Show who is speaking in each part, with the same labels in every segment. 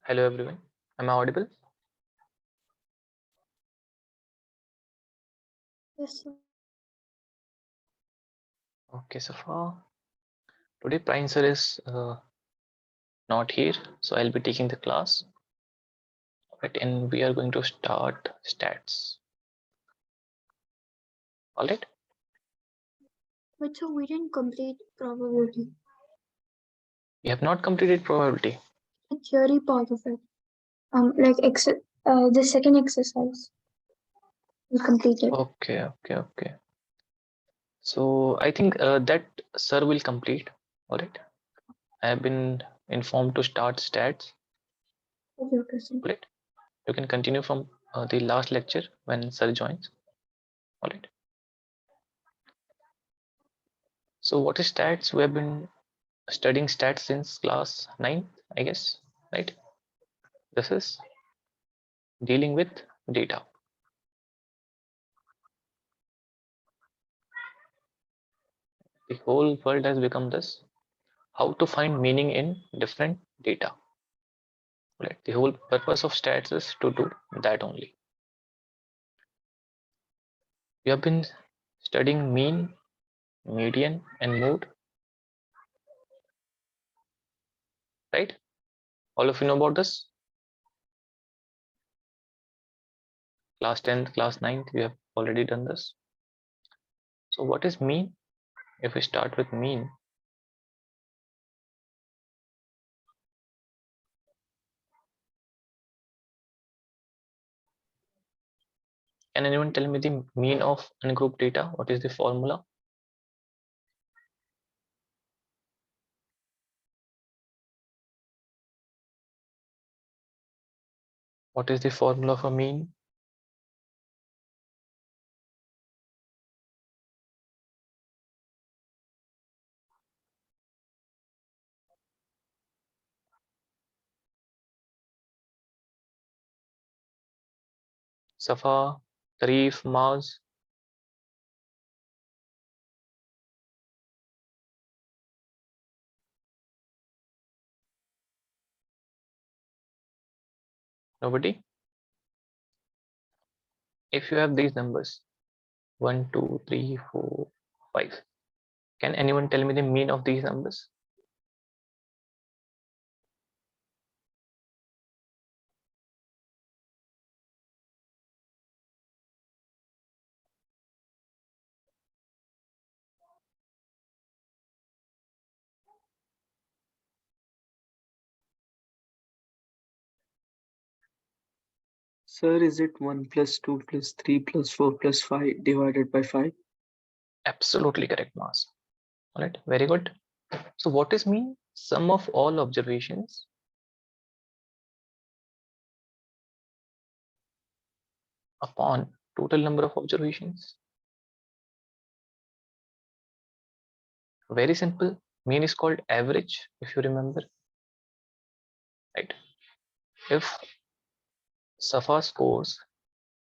Speaker 1: Hello everyone. Am I audible?
Speaker 2: Yes, sir.
Speaker 1: Okay, so far today Prime sir is not here, so I'll be taking the class. Right, and we are going to start stats. All right.
Speaker 2: But so we didn't complete probability,
Speaker 1: We have not completed probability.
Speaker 2: the theory part of it. The second exercise we completed.
Speaker 1: Okay. So I think that sir will complete. All right. I have been informed to start stats.
Speaker 2: Okay, sir.
Speaker 1: All right. You can continue from the last lecture when sir joins. All right. So what is stats? We have been studying stats since class 9, I guess. Right. This is dealing with data. The whole world has become this: how to find meaning in different data. Right? The whole purpose of stats is to do that only. We have been studying mean, median, and mode, right? All of you know about this. Class 10th, class 9th, we have already done this. So what is mean? If we start with mean, can anyone tell me the mean of ungrouped data? What is the formula? What is the formula for mean? Safa, Tarif, Mars. Nobody? If you have these numbers 1, 2, 3, 4, 5, can anyone tell me the mean of these numbers?
Speaker 3: Sir, is it 1 plus 2 plus 3 plus 4 plus 5 divided by 5?
Speaker 1: Absolutely correct, Mars. All right, very good. So what is mean? Sum of all observations upon total number of observations. Very simple. Mean is called average, if you remember, right? If Safa scores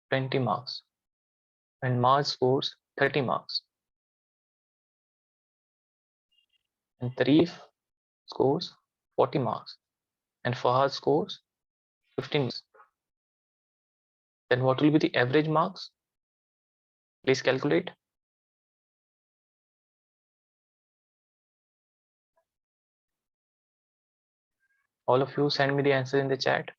Speaker 1: 20 marks and Mars scores 30 marks and Tarif scores 40 marks and Fahad scores 15 marks, then what will be the average marks? Please calculate. All of you send me the answer in the chat.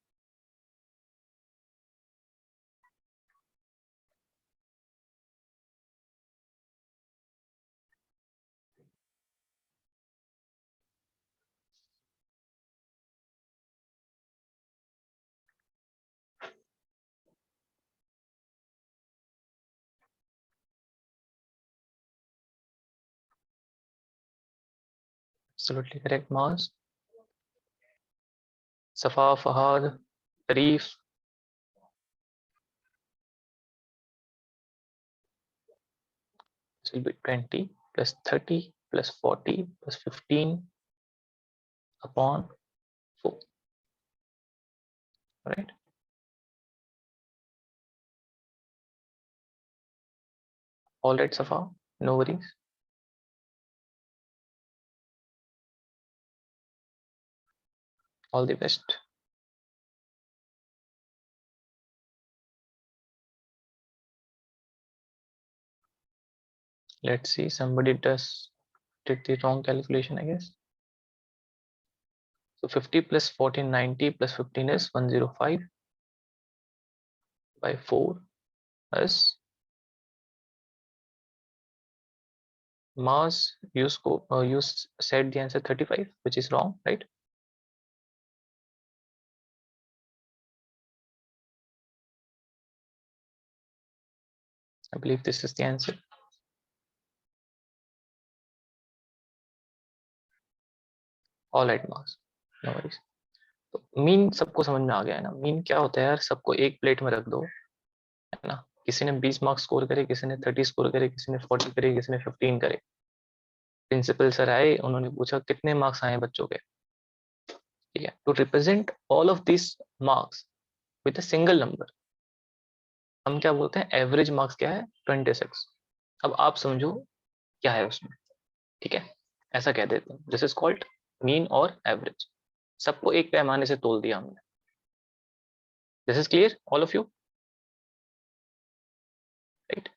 Speaker 1: Absolutely correct, Mars. Safa, Fahad, Tarif. This will be 20 plus 30 plus 40 plus 15 upon 4. Right? All right, Safa. No worries. All the best. Let's see, somebody did the wrong calculation, I guess. So 50 plus 14, 90 plus 15 is 105 by 4 is mass. You said the answer 35, which is wrong, right? I believe this is the answer. All right, mass. No worries. तो mean सबको समझ में आ गया है ना? Mean क्या होता है यार? सबको एक प्लेट में रख दो, है ना? किसी ने 20 मार्क्स स्कोर करे, किसी ने 30 स्कोर करे, किसी ने 40 करे, किसी ने 15 करे। प्रिंसिपल सर आए, उन्होंने पूछा कितने मार्क्स आए बच्चों के, ठीक है? To represent all of this marks with a single number, हम क्या बोलते हैं? एवरेज मार्क्स क्या है? 26। अब आप समझो क्या है उसमें, ठीक है? ऐसा कह देते हैं, दिस इज कॉल्ड मीन और एवरेज। सबको एक पैमाने से तोल दिया हमने। This is clear all of you, right?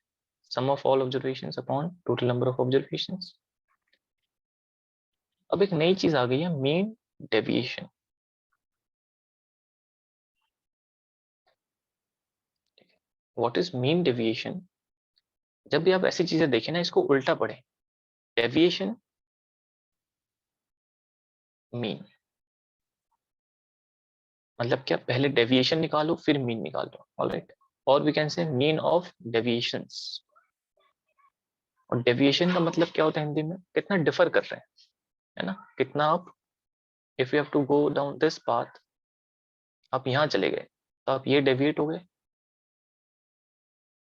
Speaker 1: Some of all observations upon total number of observations. अब एक नई चीज आ गई है, mean deviation. What is mean deviation? जब भी आप ऐसी चीजें देखें ना, इसको उल्टा पढ़ें। डेविएशन, मीन, मतलब क्या? पहले डेविएशन निकालो फिर मीन निकालो, ऑलराइट? और we can say mean of deviations. और डेविएशन का मतलब क्या होता है हिंदी में? कितना डिफर कर रहे हैं, है ना? कितना आप, if you have to go down this path, आप यहाँ चले गए तो आप ये डेविएट हो गए,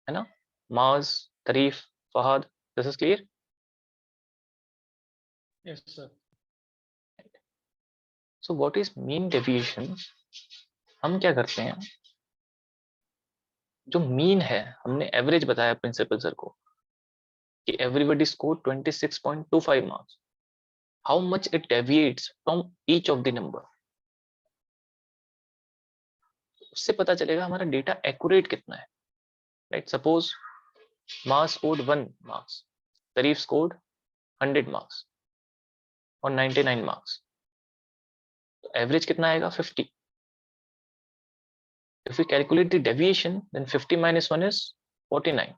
Speaker 1: है ना? Maaz, Tarif, Fahad, this is clear?
Speaker 4: Yes, sir.
Speaker 1: So what is mean deviation? हम क्या करते हैं, जो मीन है, हमने एवरेज बताया प्रिंसिपल सर को कि everybody score 26.25 marks, how much it deviates from each of the number, उससे पता चलेगा हमारा डेटा एक्यूरेट कितना है, राइट? सपोज मास स्कोर्ड 1 मार्क्स, तरीफ स्कोर्ड 100 मार्क्स और 99 मार्क्स, तो एवरेज कितना आएगा? 50। If we calculate the deviation, then 50 minus 1 is 49.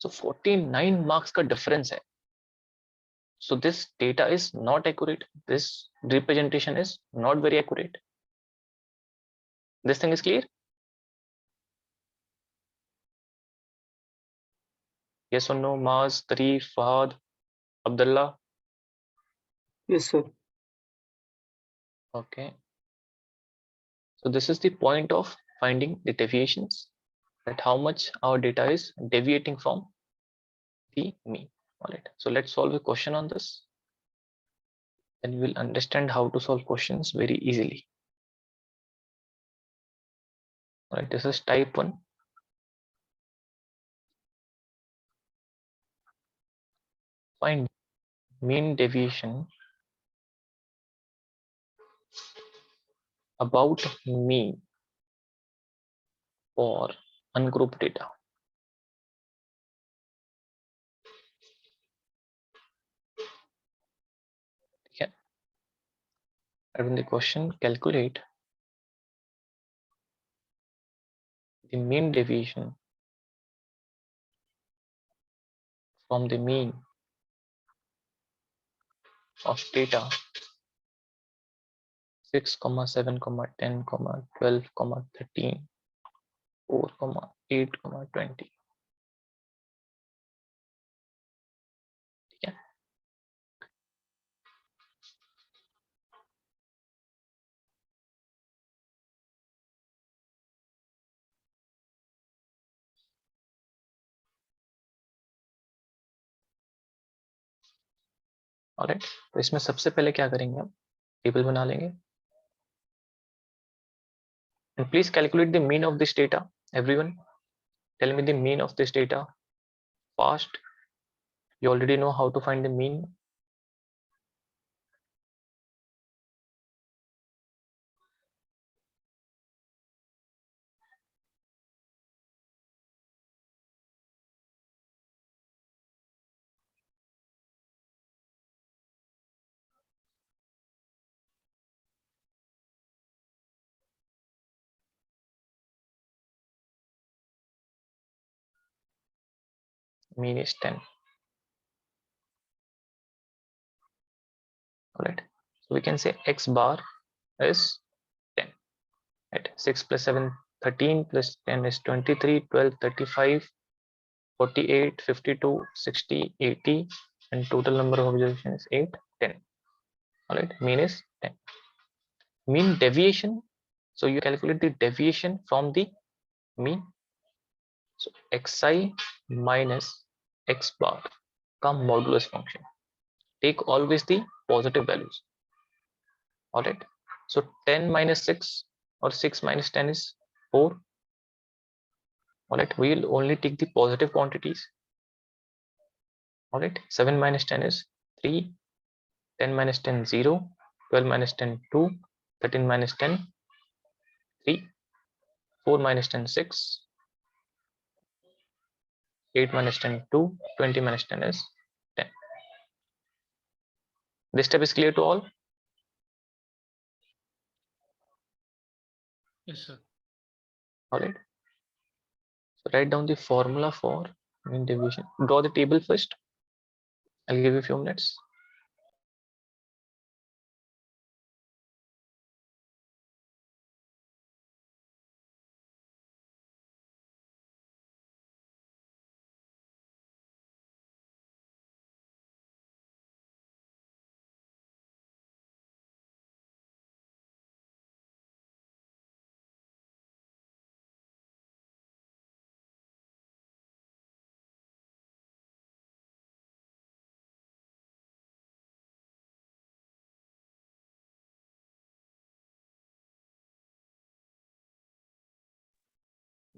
Speaker 1: So 49 marks का difference है. So this data is not accurate. This representation is not very accurate. This thing is clear? Yes or no? Maz, Tarif, Fahad, Abdullah?
Speaker 3: Yes, sir.
Speaker 1: Okay. So this is the point of finding the deviations, that how much our data is deviating from the mean. All right. So let's solve a question on this. Then you will understand how to solve questions very easily. All right. This is type 1. Find mean deviation about mean for ungrouped data. Okay. And in the question, calculate the mean deviation from the mean of data 6, 7, 10, 12, 13, 4, 8, 20. ठीक है? Alright, तो इसमें सबसे पहले क्या करेंगे, हम table बना लेंगे. And please calculate the mean of this data. Everyone, tell me the mean of this data fast. You already know how to find the mean. mean is 10. All right, so we can say x bar is 10. Right, 6 plus 7 13 plus 10 is 23, 12 35, 48, 52, 60, 80, and total number of observations is 8, 10. All right, mean is 10. Mean deviation, so you calculate the deviation from the mean. So xi minus x bar का modulus function, take always the positive values. All right, so 10 minus 6 or 6 minus 10 is 4. All right, we will only take the positive quantities. All right, 7 minus 10 is 3, 10 minus 10 0, 12 minus 10 2, 13 minus 10 3, 4 minus 10 6, 8 minus 10 2, 20 minus 10 is 10. This step is clear to all?
Speaker 4: Yes, sir.
Speaker 1: All right, so write down the formula for mean deviation. Draw the table first. I'll give you a few minutes.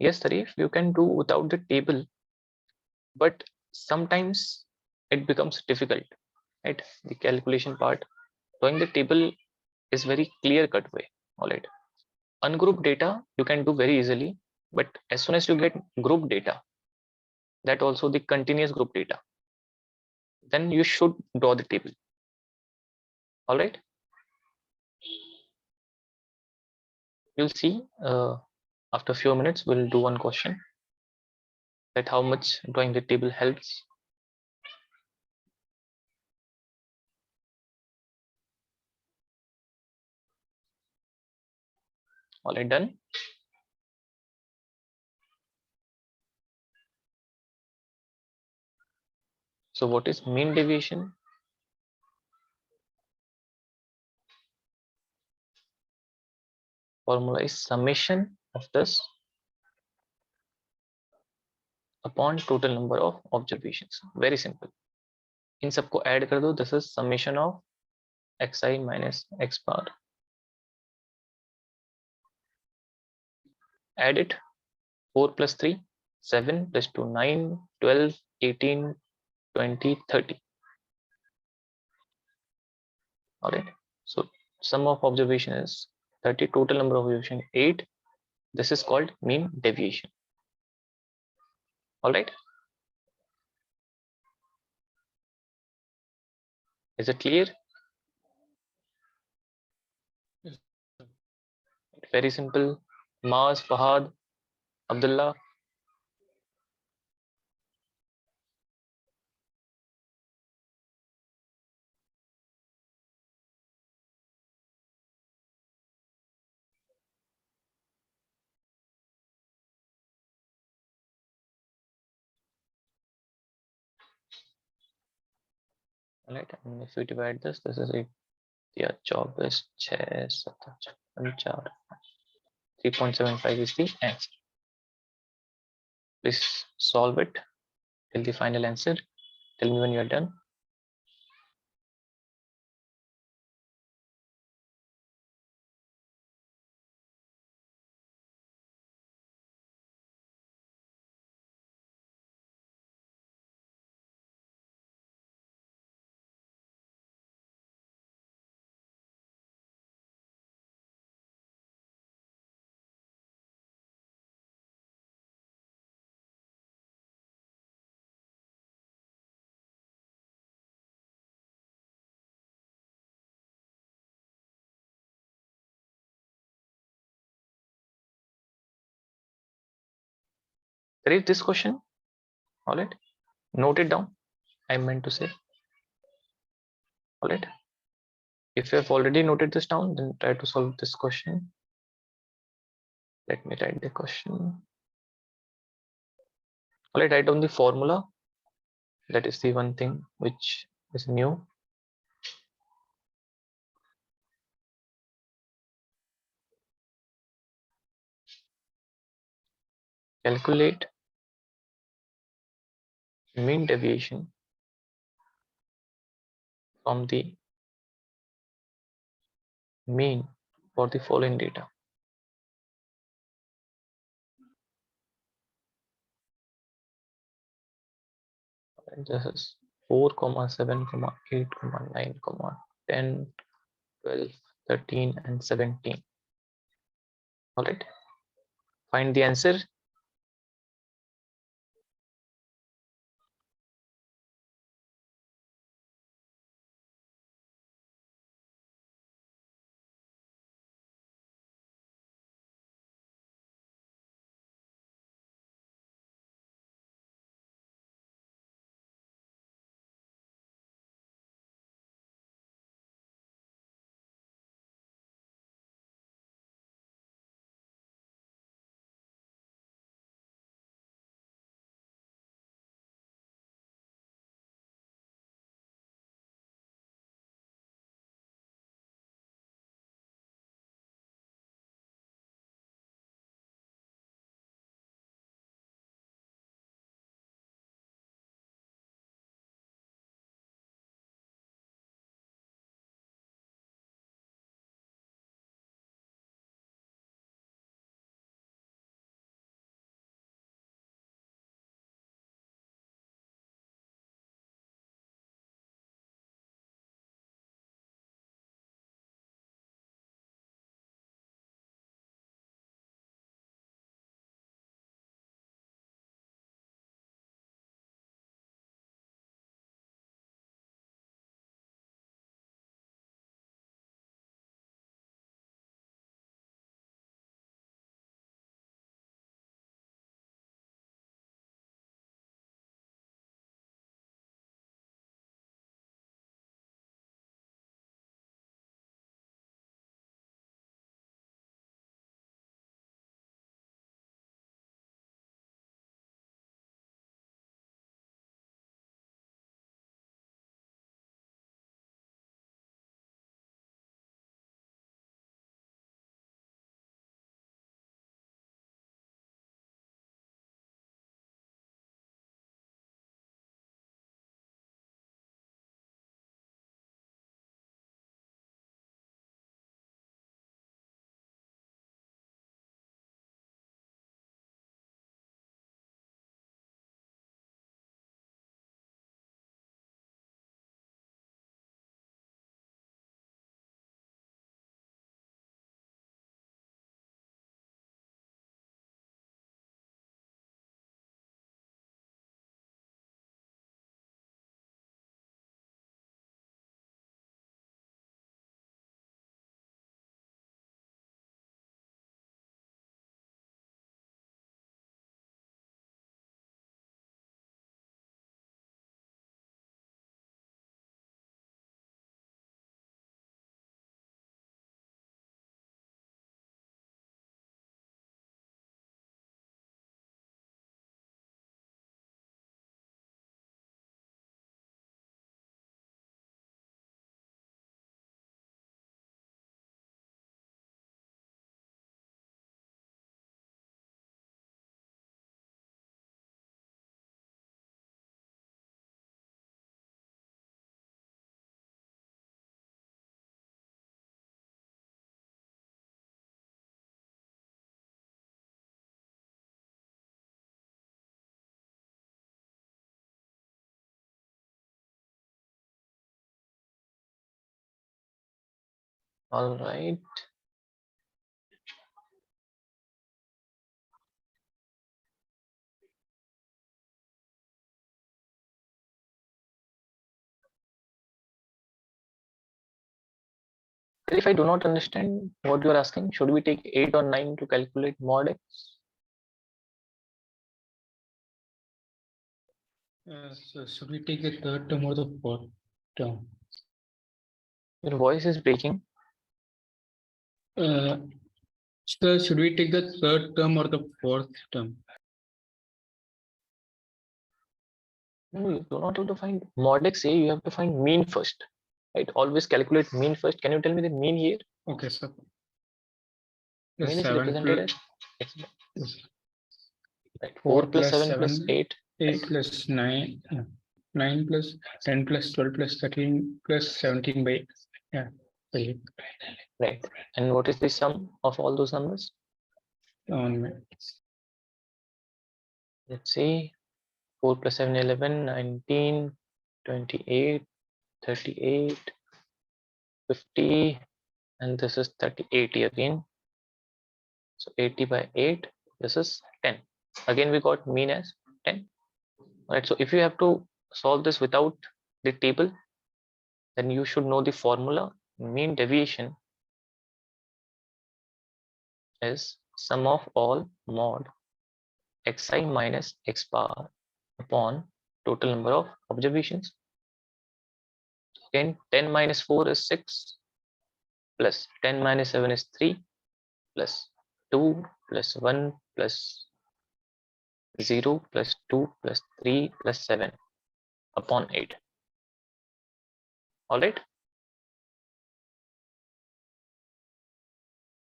Speaker 1: Yes, Tarif, you can do without the table, but sometimes it becomes difficult, right? The calculation part, drawing the table is very clear cut way. All right, ungrouped data you can do very easily, but as soon as you get group data, that also the continuous group data, then you should draw the table. All right, you'll see after a few minutes we'll do one question, that how much drawing the table helps. All right, done. So what is mean deviation? Formula is summation of this upon total number of observations. Very simple. इन सबको add कर दो. This is summation of xi minus x bar. Add it. 4 plus 3, 7 plus 2, 9, 12, 18, 20, 30. All right. So sum of observation is 30. Total number of observation 8. This is called mean deviation. All right. Is it clear?
Speaker 4: Yes, sir.
Speaker 1: Very simple. Maz, Fahad, Abdullah. All right. And if we divide this, this is 8. Yeah, job is 6, 7, 4. 3.75 is the answer. Please solve it till the final answer. Tell me when you are done. Read this question. All right. Note it down. I meant to say. All right. If you have already noted this down, then try to solve this question. Let me write the question. All right, write down the formula. That is the one thing which is new. Calculate mean deviation from the mean for the following data. And this is 4, 7, 8, 9, 10, 12, 13, and 17. All right. Find the answer. All right. If I do not understand what you are asking, should we take 8 or 9 to calculate mod x?
Speaker 4: So should we take the third term or the fourth term?
Speaker 1: Your voice is breaking.
Speaker 4: Sir, should we take the third term or the fourth term?
Speaker 1: No, you do not have to find mod x A, you have to find mean first. Right? Always calculate mean first. Can you tell me the mean here?
Speaker 4: Okay, sir.
Speaker 1: Mean is
Speaker 4: 7
Speaker 1: represented
Speaker 4: plus
Speaker 1: as right,
Speaker 4: 4
Speaker 1: 4 plus 7 plus
Speaker 4: 7,
Speaker 1: 8.
Speaker 4: 8 plus 9, 9 plus 10 plus 12 plus 13 plus 17 by 8.
Speaker 1: Right. And what is the sum of all those numbers? Let's see. 4 plus 7, 11, 19, 28, 38, 50, and this is 30, 80 again. So 80 by 8, this is 10. Again, we got mean as 10. Right. So if you have to solve this without the table, then you should know the formula. Mean deviation is sum of all mod xi minus x bar upon total number of observations. Again, 10 minus 4 is 6 plus 10 minus 7 is 3 plus 2 plus 1 plus 0 plus 2 plus 3 plus 7 upon 8. All right.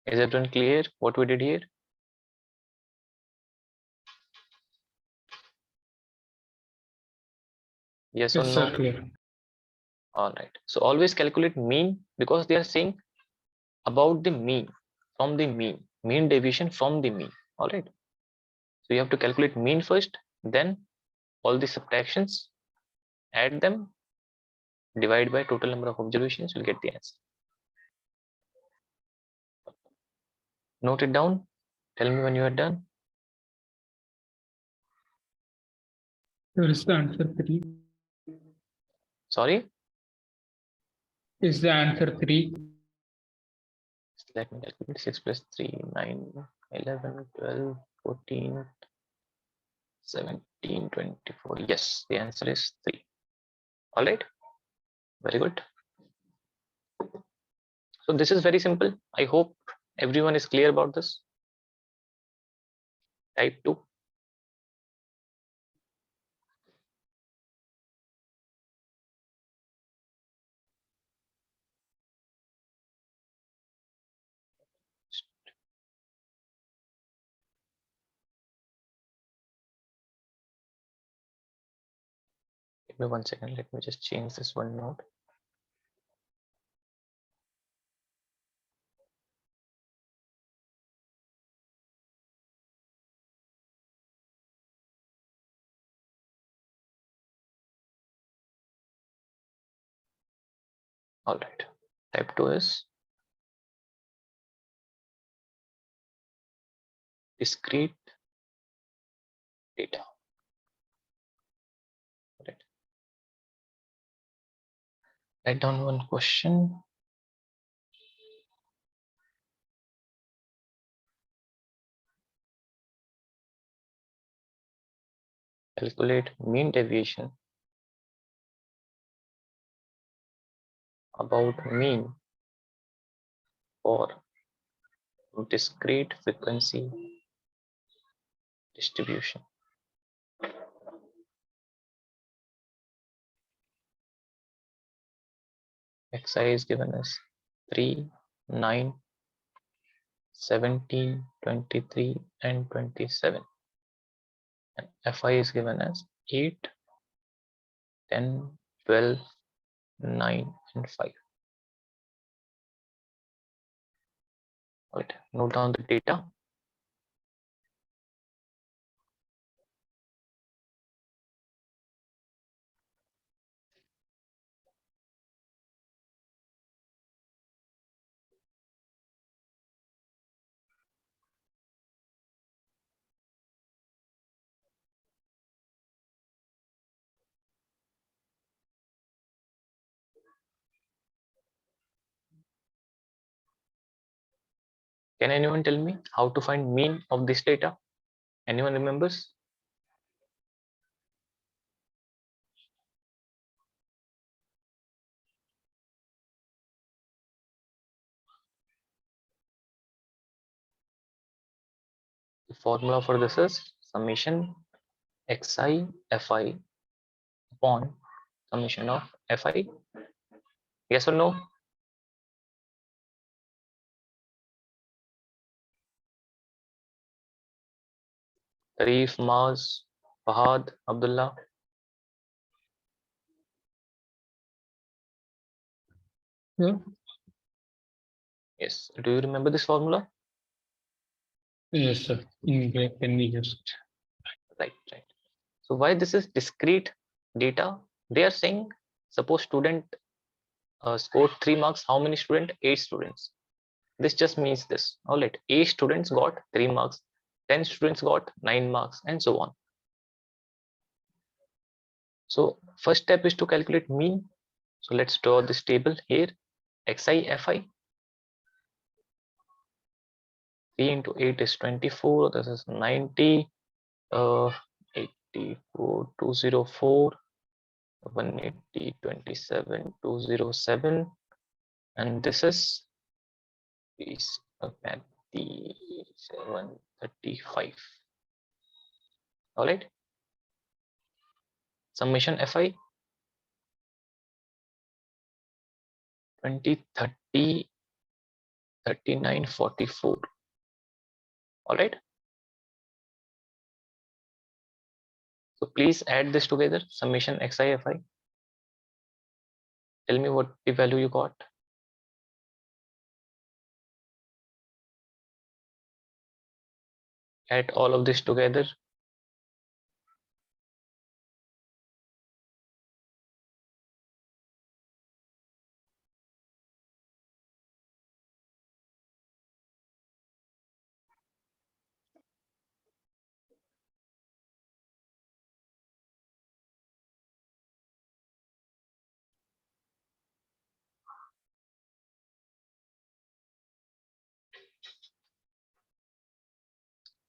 Speaker 1: Is everyone clear what we did here? Yes or
Speaker 4: Yes,
Speaker 1: no?
Speaker 4: sir, clear.
Speaker 1: All right. So always calculate mean because they are saying about the mean from the mean deviation from the mean. All right. So you have to calculate mean first, then all the subtractions, add them, divide by total number of observations, you'll get the answer. Note it down. Tell me when you are done.
Speaker 4: Here is the answer 3.
Speaker 1: Sorry.
Speaker 4: Is the answer 3?
Speaker 1: Let me calculate 6 plus 3, 9, 11, 12, 14, 17, 24. Yes, the answer is 3. All right. Very good. So this is very simple. I hope everyone is clear about this. Type 2. Give me 1 second. Let me just change this one note. All right. Type 2 is discrete data. Right. Write down one question. Calculate mean deviation about mean for discrete frequency distribution. Xi is given as 3, 9, 17, 23, and 27. And Fi is given as 8, 10, 12, 9, and 5. All right. Note down the data. Can anyone tell me how to find mean of this data? Anyone remembers? formula for this is summation xi fi upon summation of fi. Yes or no? Tarif, Maz, Fahad, Abdullah.
Speaker 4: Yeah.
Speaker 1: Yes. Do you remember this formula?
Speaker 4: Yes, sir. In grade, can we use it?
Speaker 1: Right, right. So why this is discrete data? They are saying suppose student scored 3 marks. How many students? 8 students. This just means this. All right. 8 students got 3 marks. 10 students got 9 marks, and so on. So first step is to calculate mean. So let's draw this table here. Xi fi. 3 into 8 is 24. This is 90. 84, 204, 180, 27, 207, and this is 735. All right. Summation fi 20, 30, 39, 44. All right. So please add this together. Summation xi fi. Tell me what the value you got. Add all of this together.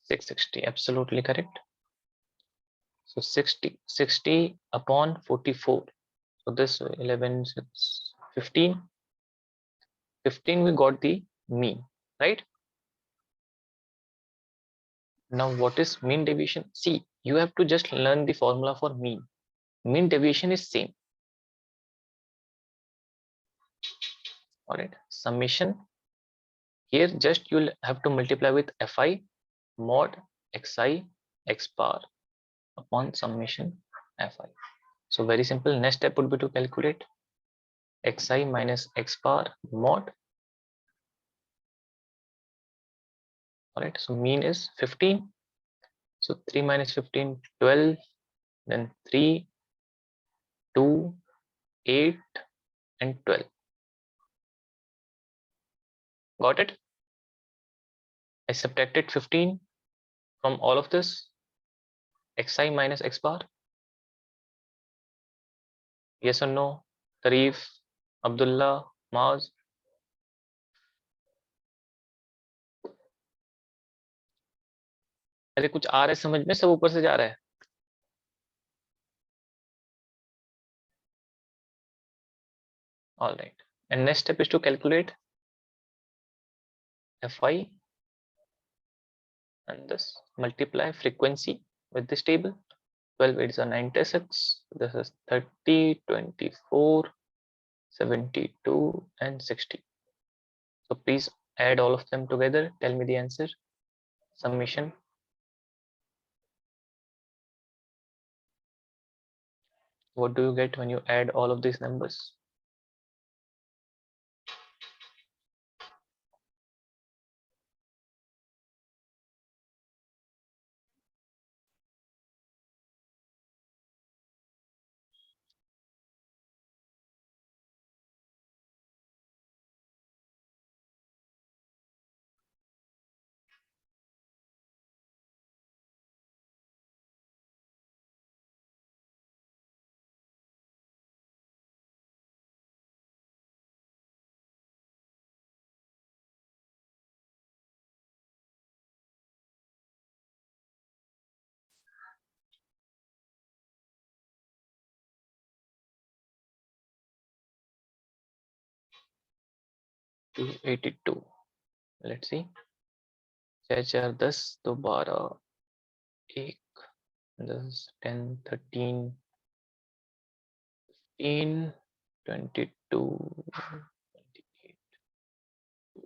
Speaker 1: $660, absolutely correct. So 60 upon 44. So this 11, 6, 15. 15 we got the mean, right? Now what is mean deviation? See, you have to just learn the formula for mean. Mean deviation is same. All right. Summation. Here just you'll have to multiply with fi mod xi x bar upon summation fi. So very simple. Next step would be to calculate xi minus x bar mod. All right. So mean is 15. So 3 minus 15, 12. Then 3, 2, 8, and 12. Got it? I subtracted 15 from all of this. Xi minus x bar. Yes or no? Tarif, Abdullah, Maz. अरे कुछ आ रहा है समझ में, सब ऊपर से जा रहा है. All right. And next step is to calculate fi and this multiply frequency with this table. 12 8s are 96. This is 30, 24, 72, and 60. So please add all of them together. Tell me the answer. Summation. What do you get when you add all of these numbers? To 82. Let's see. 6 4 10 तो 12 1 10 10 13 15 22 28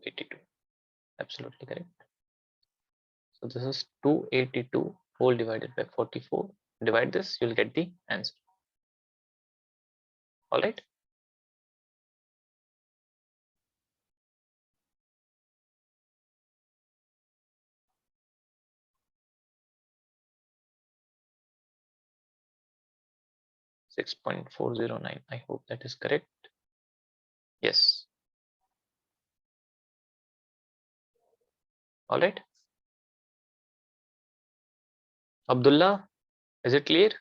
Speaker 1: 82. Absolutely correct. So this is 282 whole divided by 44. Divide this, you'll get the answer. All right. $6.409. I hope that is correct. Yes. All right. Abdullah, is it clear?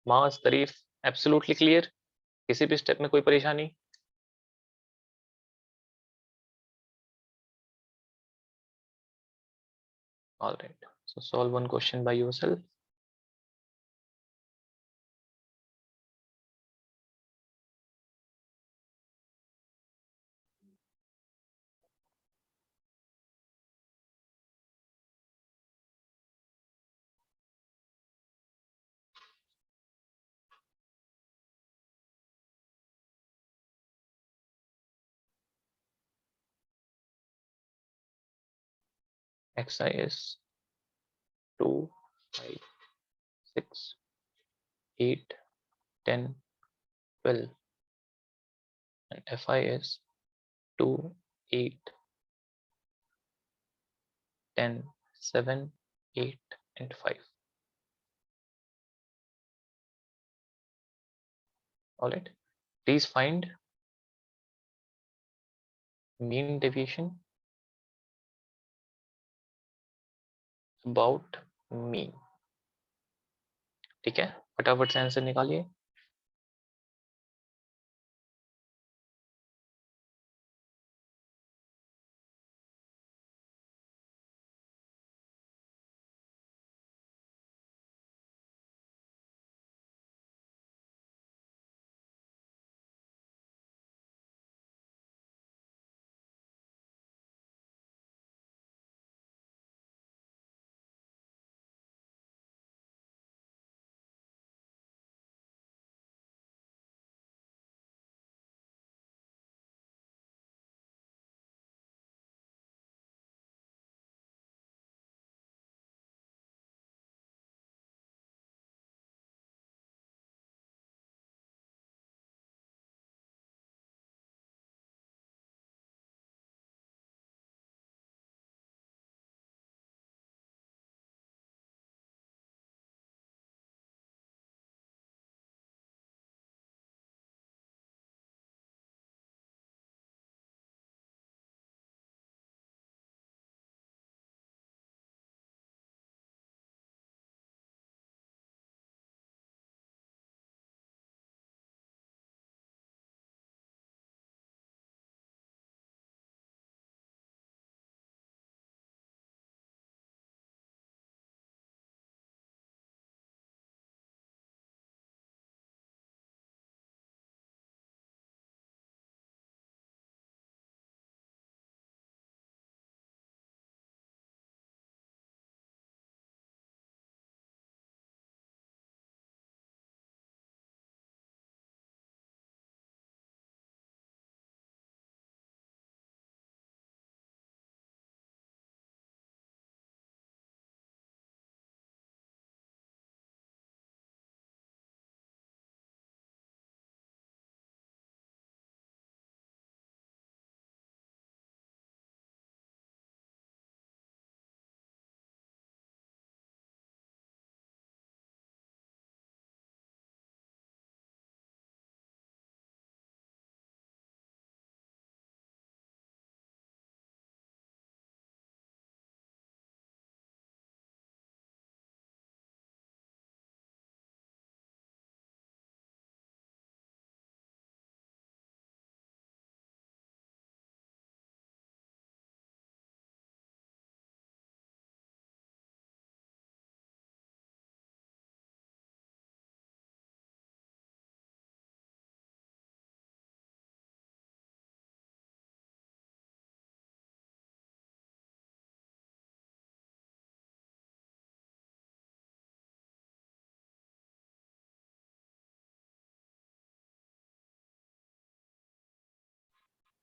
Speaker 1: Maas, Tarif, absolutely clear. किसी भी step में कोई परेशानी? All right. So solve one question by yourself. Xi is 2, 5, 6, 8, 10, 12, and Fi is 2, 8, 10, 7, 8, and 5. All right. Please find mean deviation about mean. ठीक है, फटाफट से answer निकालिए.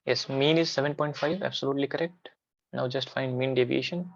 Speaker 1: Yes, mean is 7.5, absolutely correct. Now just find mean deviation.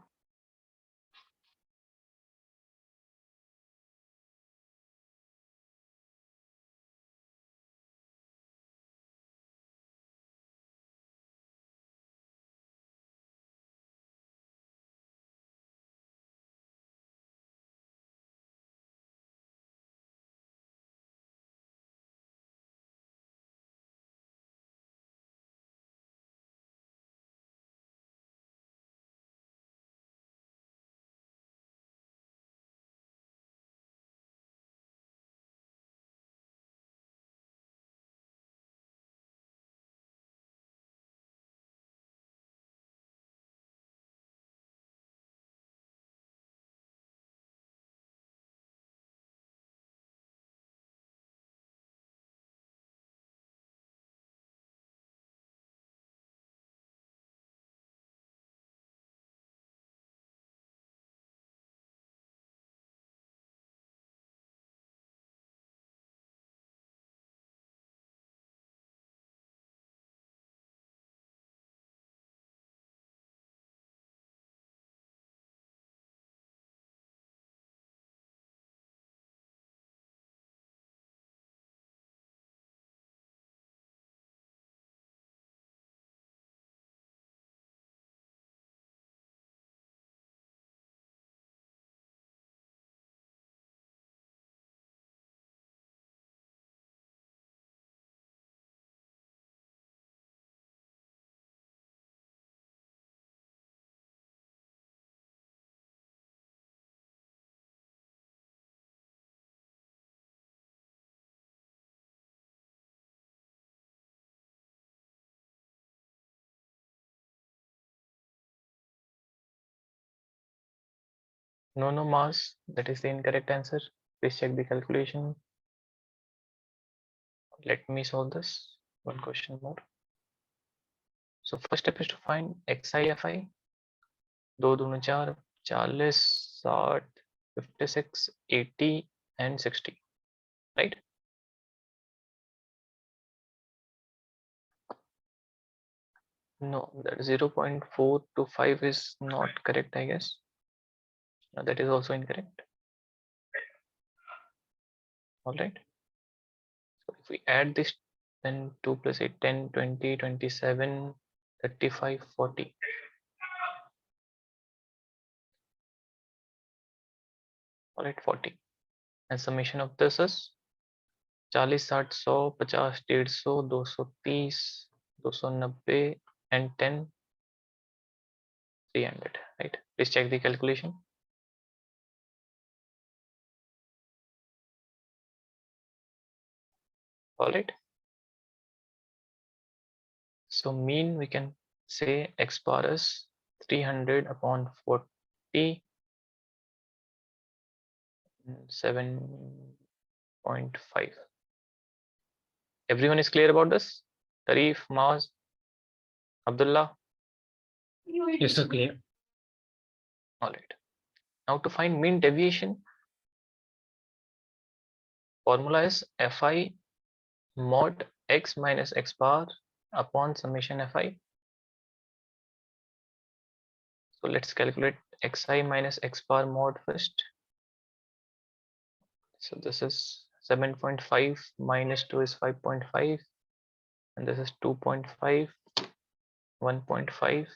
Speaker 1: No, Mars, that is the incorrect answer. Please check the calculation. Let me solve this. One question more. So first step is to find xi fi. 2 दूनी 4, 40, 60, 56, 80 and 60, right? No, that 0.425 is not correct, I guess. No, that is also incorrect. All right. So if we add this, then 2 plus 8, 10, 20, 27, 35, 40. All right, 40. And summation of this is 40, 60, 100, 50, 150, 230, 290 and 10, 300, right? Please check the calculation. All right. So mean we can say x bar is 300 upon 40, 7.5. Everyone is clear about this? Tarif, Maz, Abdullah.
Speaker 4: Yes, sir, clear.
Speaker 1: All right. Now to find mean deviation, formula is fi mod x minus x bar upon summation fi. So let's calculate xi minus x bar mod first. So this is 7.5 minus 2 is 5.5 and this is 2.5, 1.5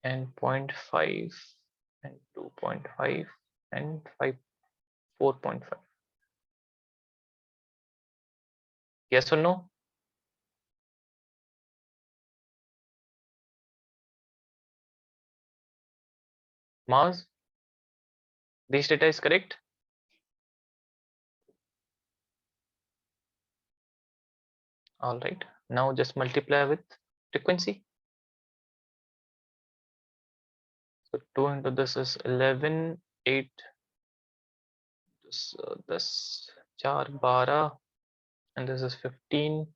Speaker 1: and 0.5 and 2.5 and 4.5. Yes or no? Mars, this data is correct? All right, now just multiply with frequency. So 2 into this is 11, 8, this 4, 12 and this is 15,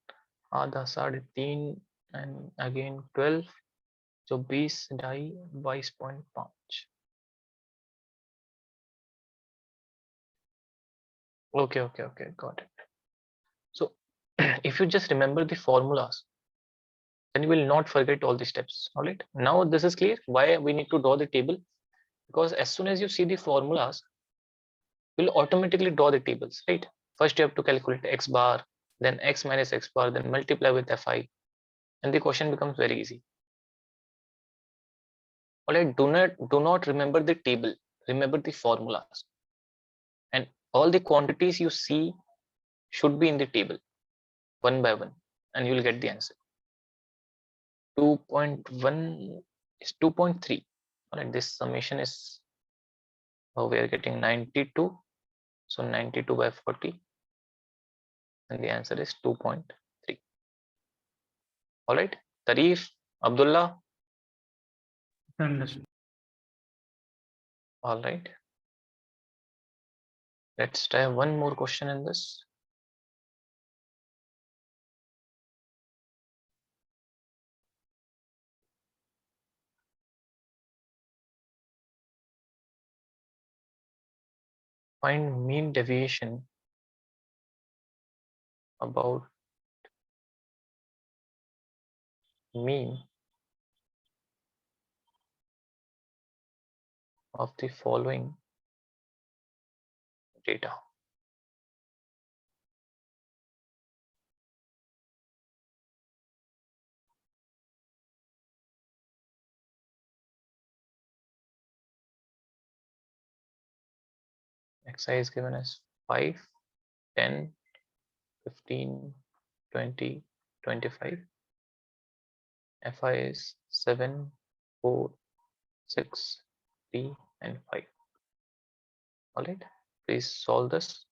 Speaker 1: आधा 3.5 and again 12, so 20, 22.5. Okay, got it. So if you just remember the formulas, then you will not forget all the steps. All right, now this is clear why we need to draw the table, because as soon as you see the formulas, you'll automatically draw the tables, right? First you have to calculate x bar, then x minus x bar, then multiply with fi, and the question becomes very easy. All right, do not remember the table, remember the formulas, and all the quantities you see should be in the table one by one, and you will get the answer. 2.1 is 2.3. All right, this summation is, we are getting 92, so 92 by 40, and the answer is 2.3. All right, Tarif, Abdullah.
Speaker 4: Understood.
Speaker 1: All right, let's try one more question in this. Find mean deviation about mean of the following data. Xi is given as 5, 10, 15, 20, 25. Fi is 7, 4, 6, 3, and 5. All right, please solve this.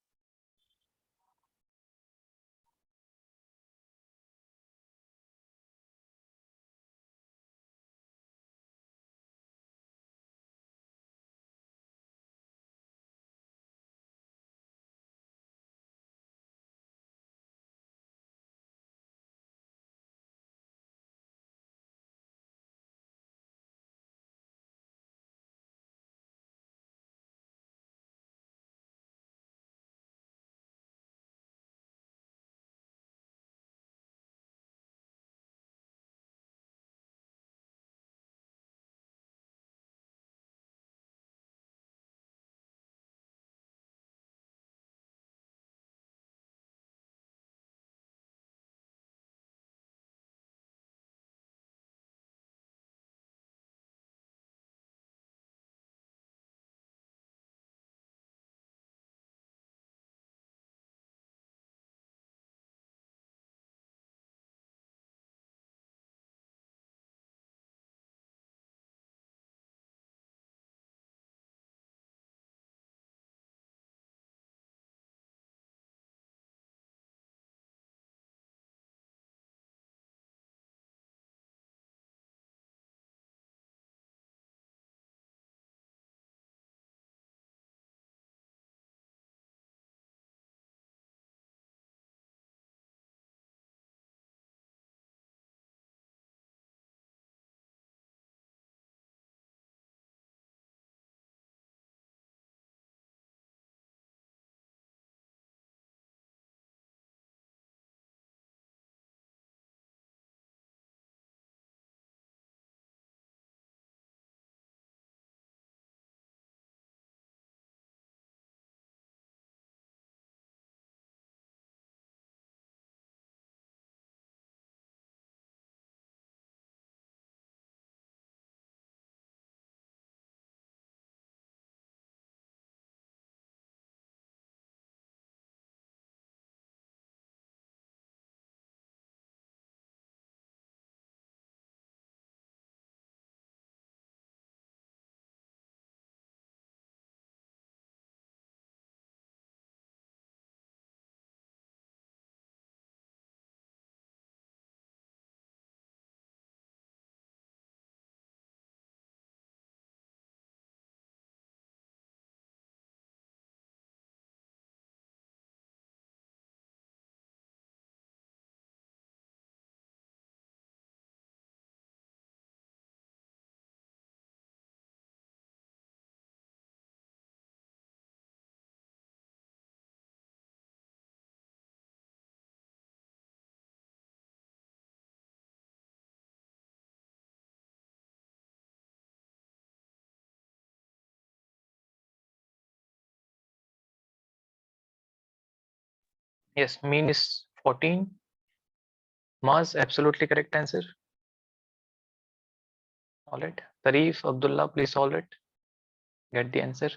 Speaker 1: Yes, mean is 14. Mars, absolutely correct answer. All right. Tarif, Abdullah, please solve it. Get the answer.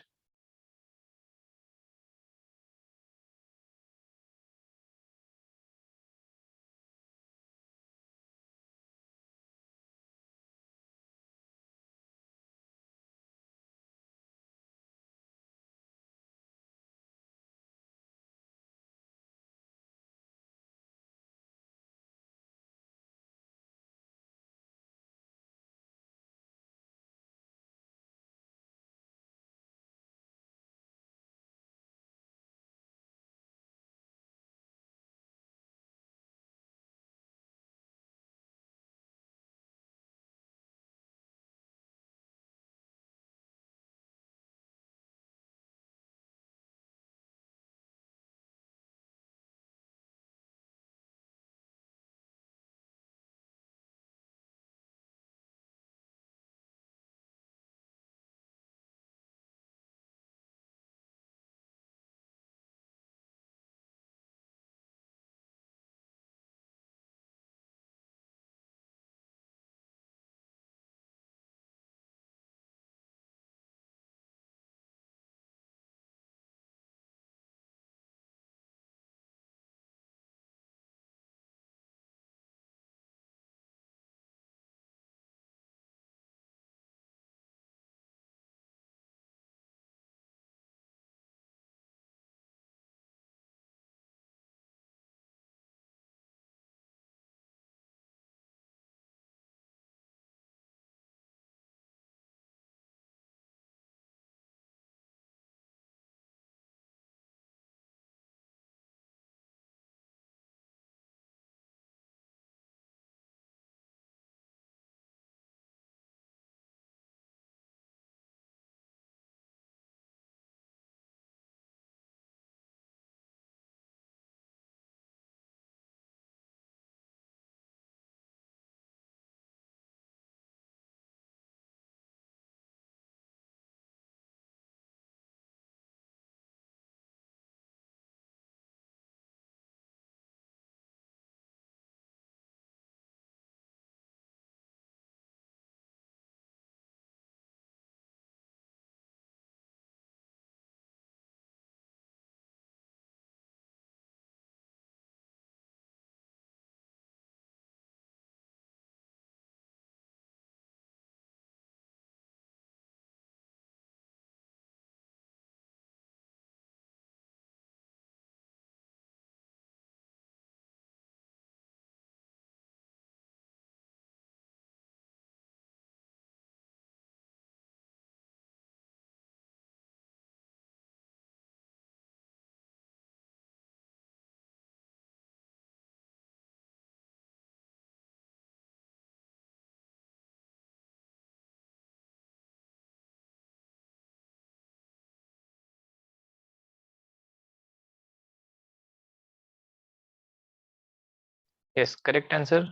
Speaker 1: Yes, correct answer.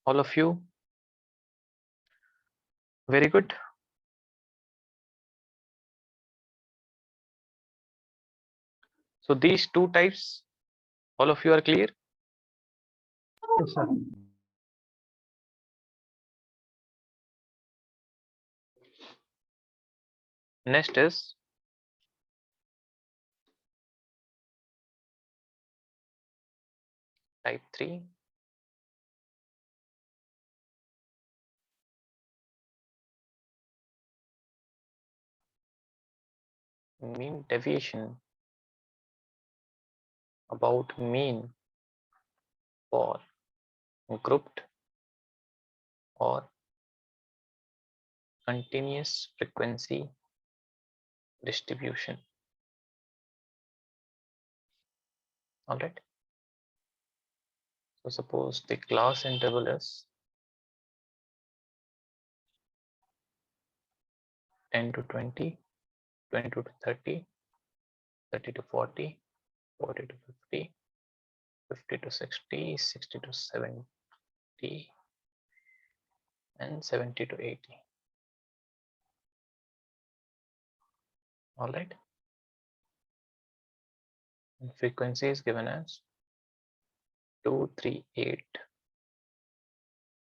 Speaker 1: All of you. Very good. So these two types, all of you are clear?
Speaker 4: Yes, sir.
Speaker 1: Next is type 3. Mean deviation about mean for grouped or continuous frequency distribution. All right. So suppose the class interval is 10 to 20, 20 to 30, 30 to 40, 40 to 50, 50 to 60, 60 to 70, and 70 to 80. All right. And frequency is given as 238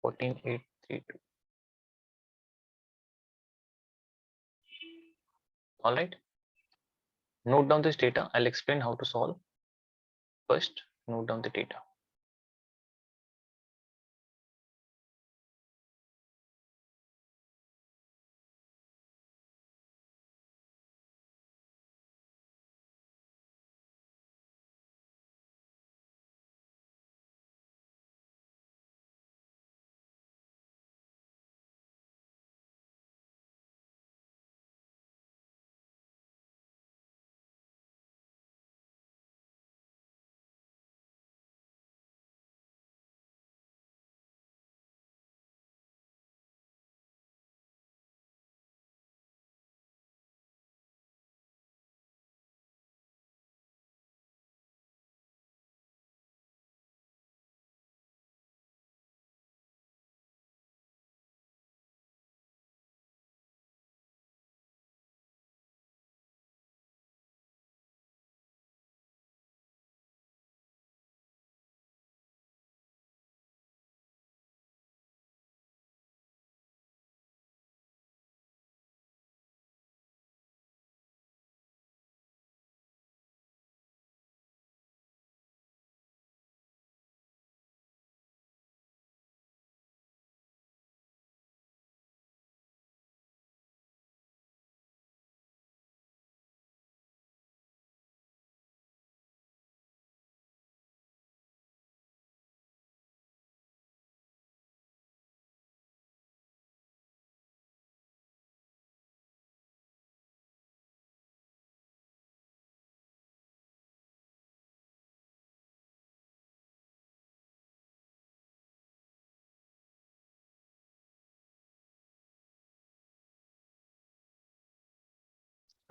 Speaker 1: 14832. All right. Note down this data. I'll explain how to solve. First, note down the data.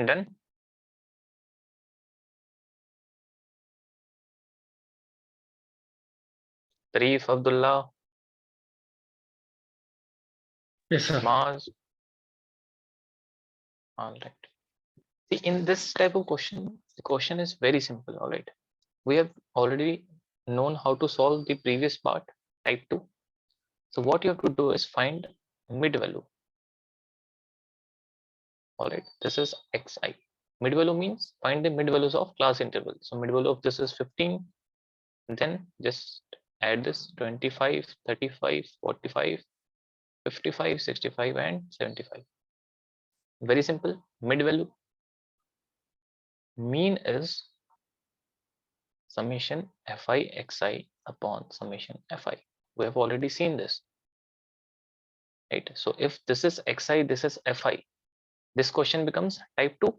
Speaker 1: Done. Tarif Abdullah,
Speaker 4: Yes, sir.
Speaker 1: Maz. All right. See, in this type of question, the question is very simple. All right. We have already known how to solve the previous part, type 2. So what you have to do is find mid value. All right. This is xi. Mid value means find the mid values of class interval. So mid value of this is 15. Then just add this 25, 35, 45, 55, 65, and 75. Very simple. Mid value. Mean is summation fi xi upon summation fi. We have already seen this, right? So if this is xi, this is fi, this question becomes type 2.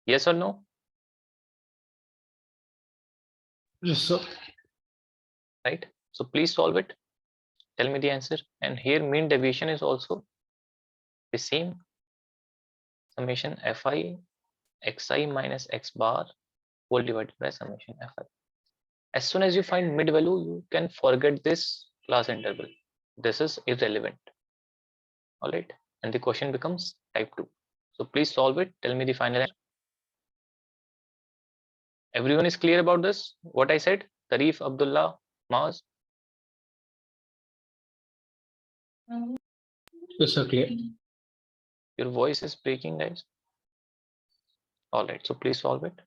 Speaker 1: Yes or no?
Speaker 4: Yes, sir.
Speaker 1: Right? So please solve it. Tell me the answer. And here mean deviation is also the same. Summation fi xi minus x bar whole divided by summation fi. As soon as you find mid value, you can forget this class interval. This is irrelevant. All right. And the question becomes type 2. So please solve it. Tell me the final answer. Everyone is clear about this? What I said? Tarif, Abdullah, Maz.
Speaker 4: Yes, sir. Clear.
Speaker 1: Your voice is breaking, guys. All right. So please solve it.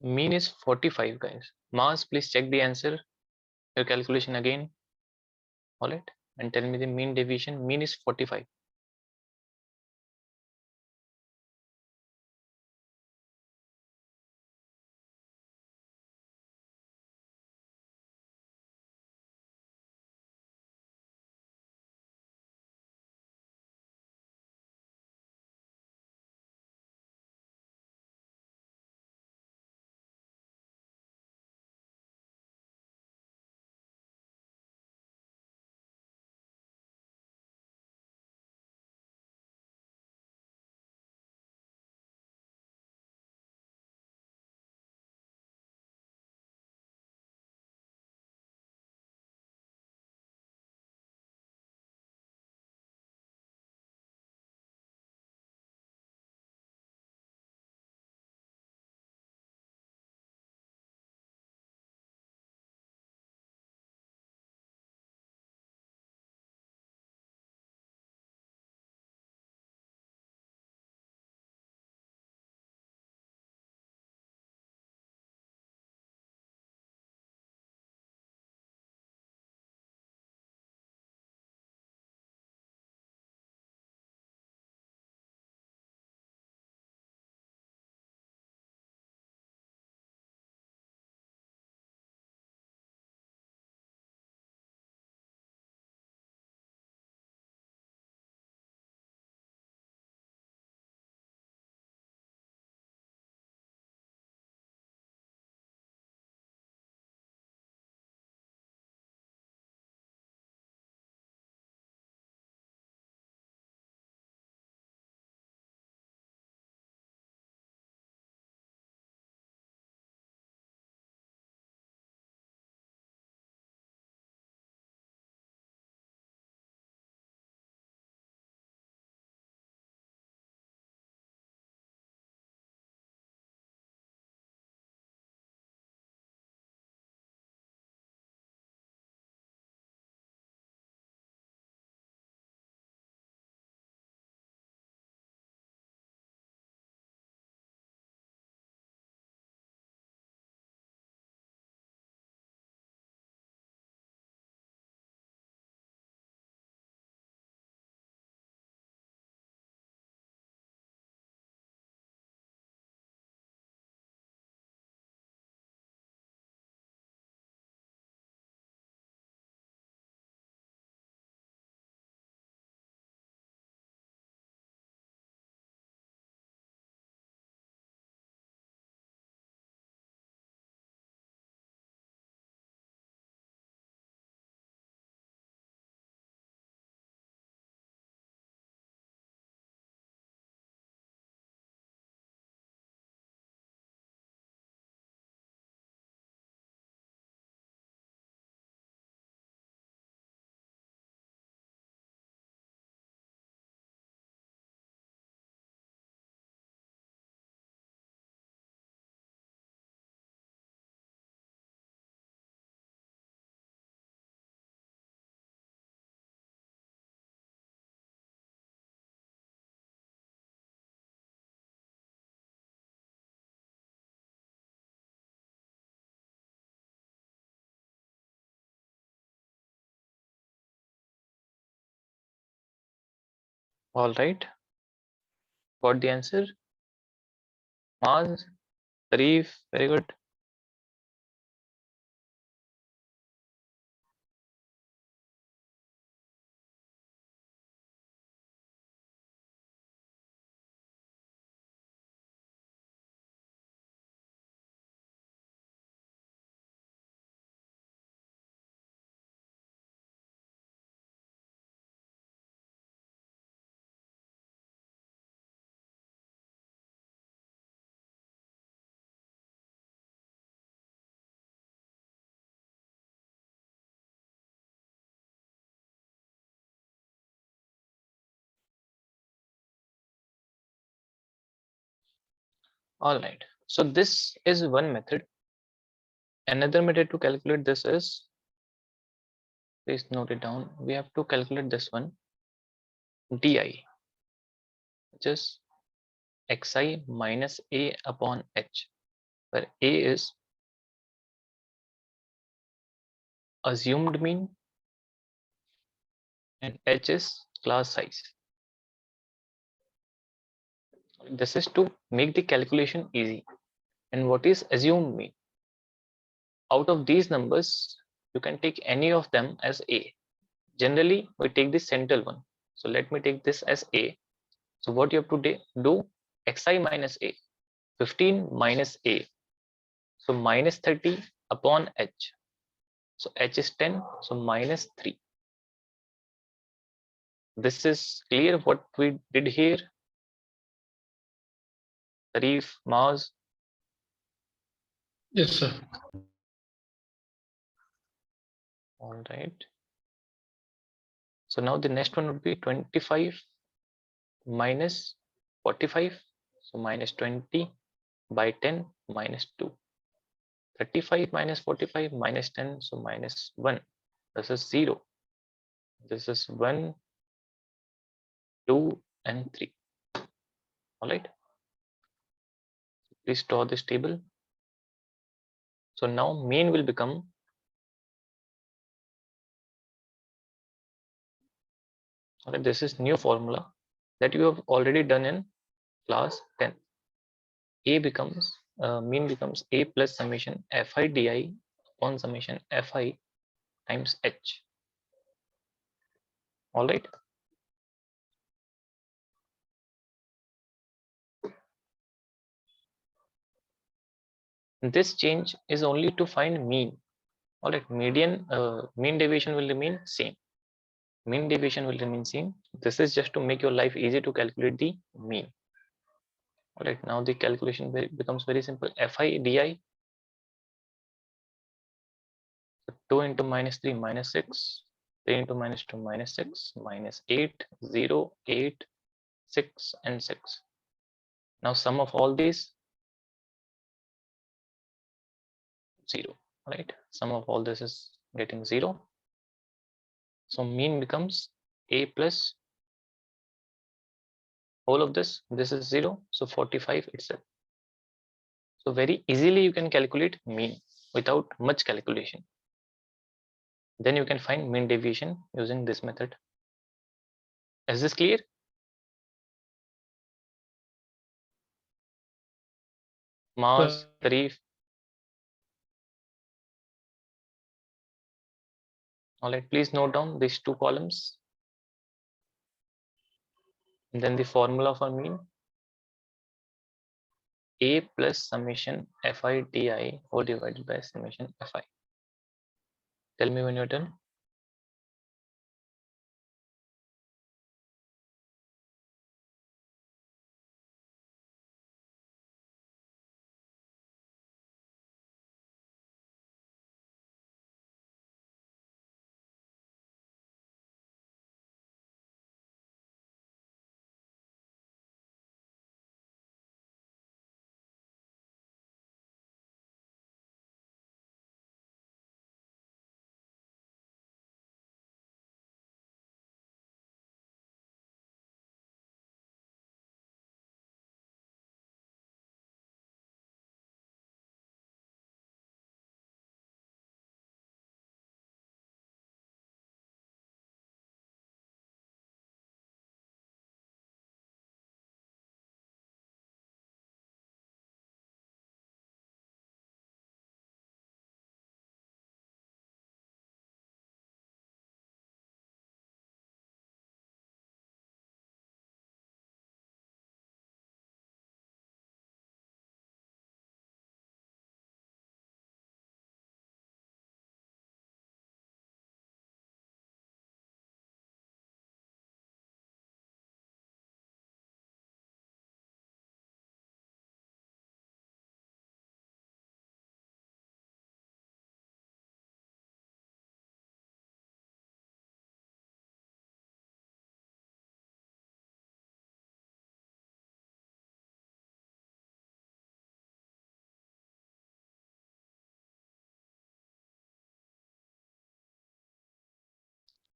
Speaker 1: Mean is 45, guys. Mass, please check the answer, your calculation again. All right, and tell me the mean deviation. Mean is 45. All right, got the answer. Maz, Tarif, very good. All right, so this is one method. Another method to calculate this is, please note it down, we have to calculate this one, di, which is xi minus a upon h, where A is assumed mean and H is class size. This is to make the calculation easy. And what is assumed mean? Out of these numbers, you can take any of them as A. Generally, we take the central one. So let me take this as A. So what you have to do, xi minus A, 15 minus A. So minus 30 upon H. So H is 10, so minus 3. This is clear what we did here. Tarif, Maz.
Speaker 4: Yes, sir.
Speaker 1: All right. So now the next one would be 25 minus 45. So minus 20 by 10 minus 2. 35 minus 45 minus 10. So minus 1. This is 0. This is 1, 2, and 3. All right. Please draw this table. So now mean will become okay, this is new formula that you have already done in class 10. A becomes mean becomes A plus summation fi di upon summation fi times h. All right. This change is only to find mean. All right. Mean deviation will remain same. Mean deviation will remain same. This is just to make your life easy to calculate the mean. All right. Now the calculation becomes very simple. Fi di 2 into minus 3 minus 6, 3 into minus 2 minus 6, minus 8, 0, 8, 6, and 6. Now sum of all these 0, right? Sum of all this is getting 0. So mean becomes A plus all of this. This is 0. So 45 itself. So very easily you can calculate mean without much calculation. Then you can find mean deviation using this method. Is this clear? Mars, Tarif. All right, please note down these two columns. And then the formula for mean. A plus summation fi di whole divided by summation fi. Tell me when you're done.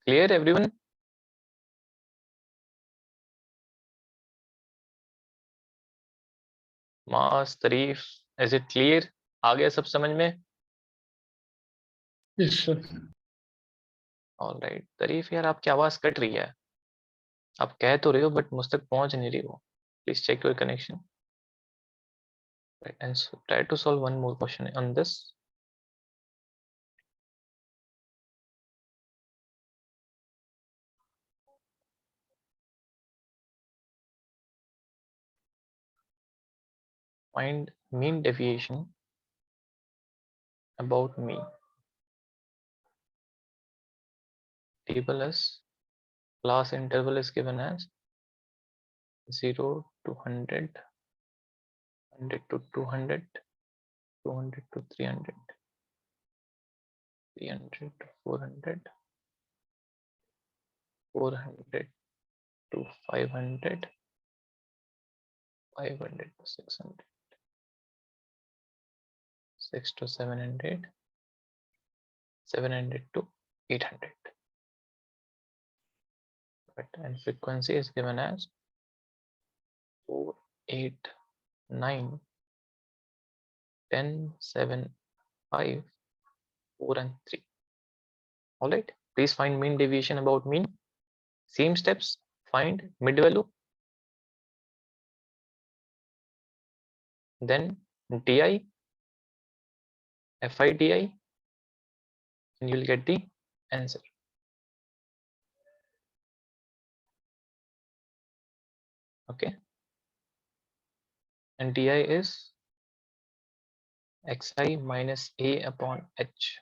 Speaker 1: Clear, everyone? Mars, Tarif, is it clear? आ गया सब समझ में?
Speaker 4: Yes, sir.
Speaker 1: Alright. तारीफ यार आपकी आवाज cut रही है, आप कह तो रहे हो बट मुझ तक पहुंच नहीं रही हो। Please check your connection and try to solve one more question on this. Find mean deviation about mean. Table is class interval is given as 0 to 100, 100 to 200, 200 to 300, 300 to 400, 400 to 500, 500 to 600, 6 to 700, 700 to 800. Right, and frequency is given as 4, 8, 9, 10, 7, 5, 4 and 3. All right, please find mean deviation about mean. Same steps, find mid value, then di, fi di, and you'll get the answer. Okay, and di is xi minus a upon h.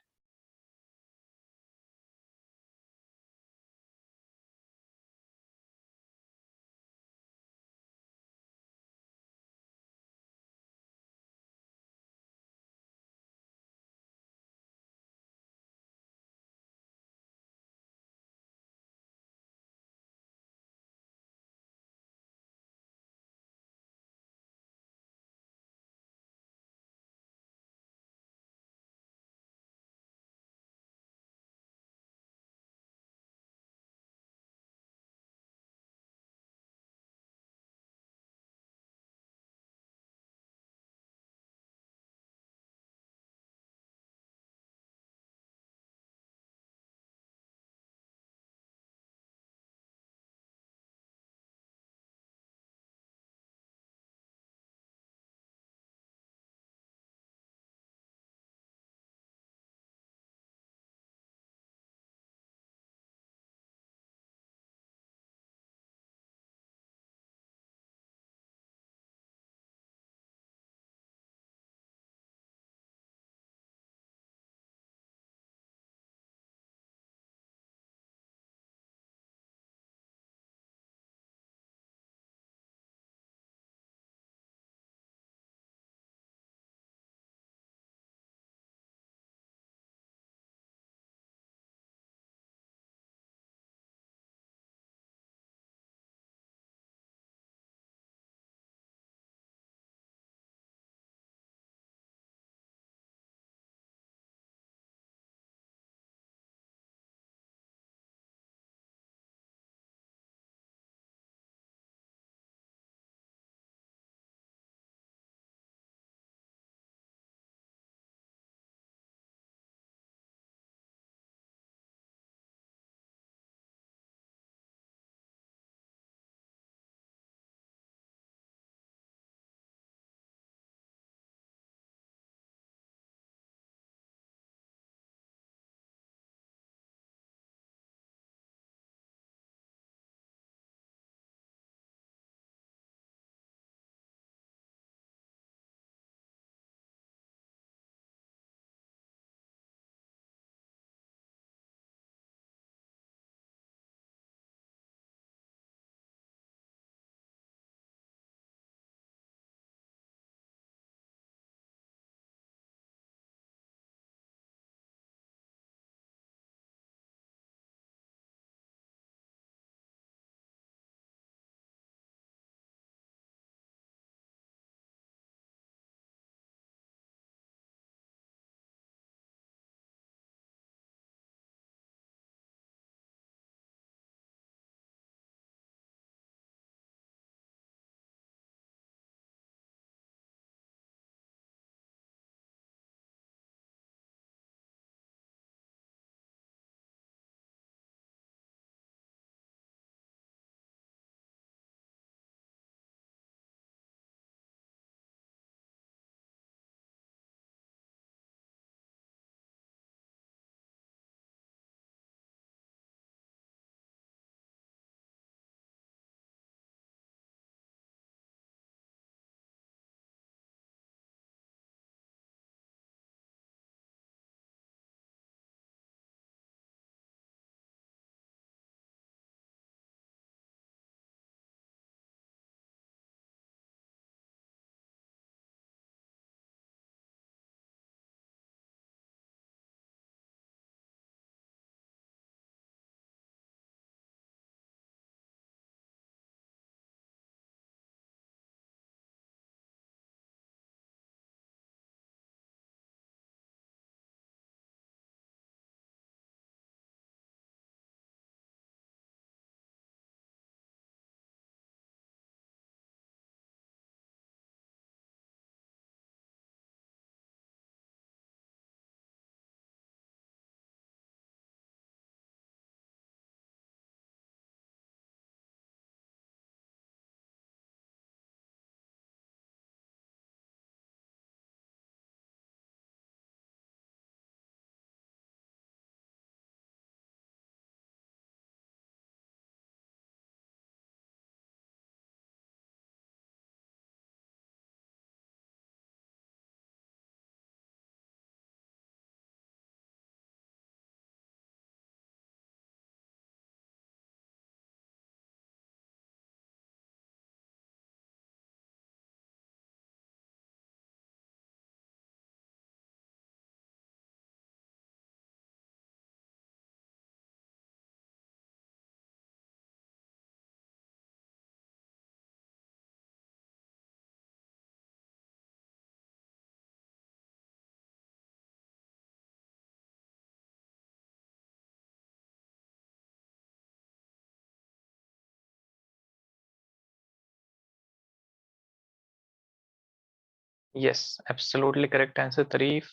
Speaker 1: Yes, absolutely correct answer, Tarif.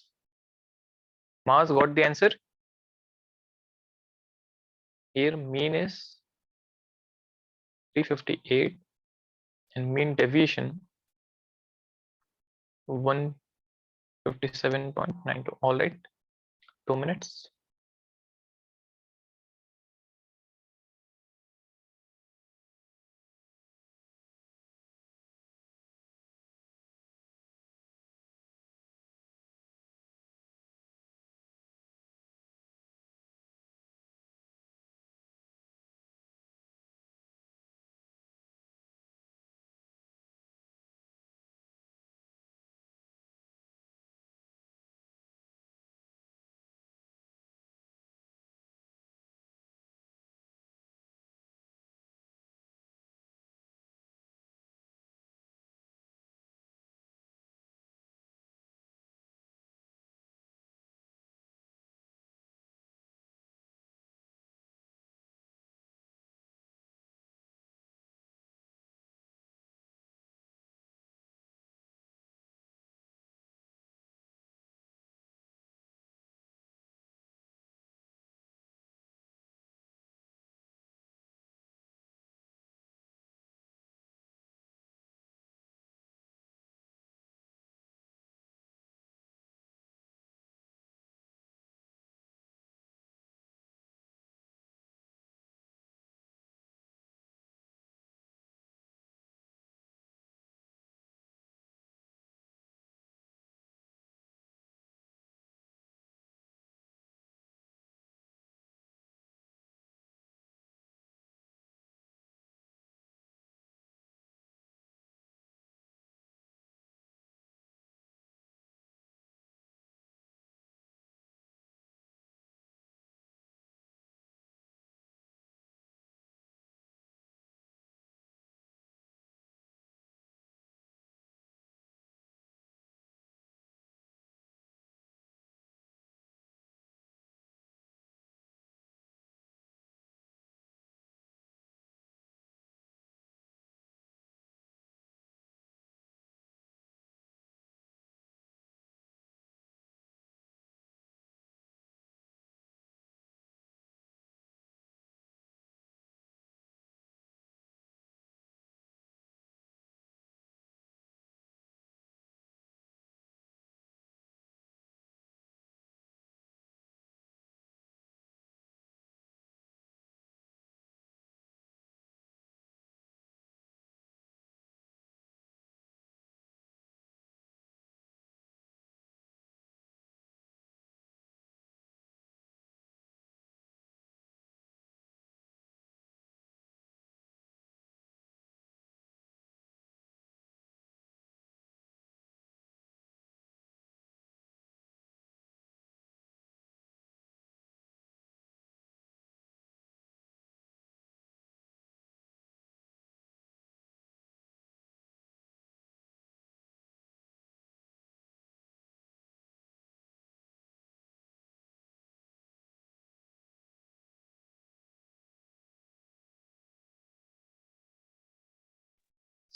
Speaker 1: Mars got the answer. Here mean is 358 and mean deviation 157.92. All right, 2 minutes.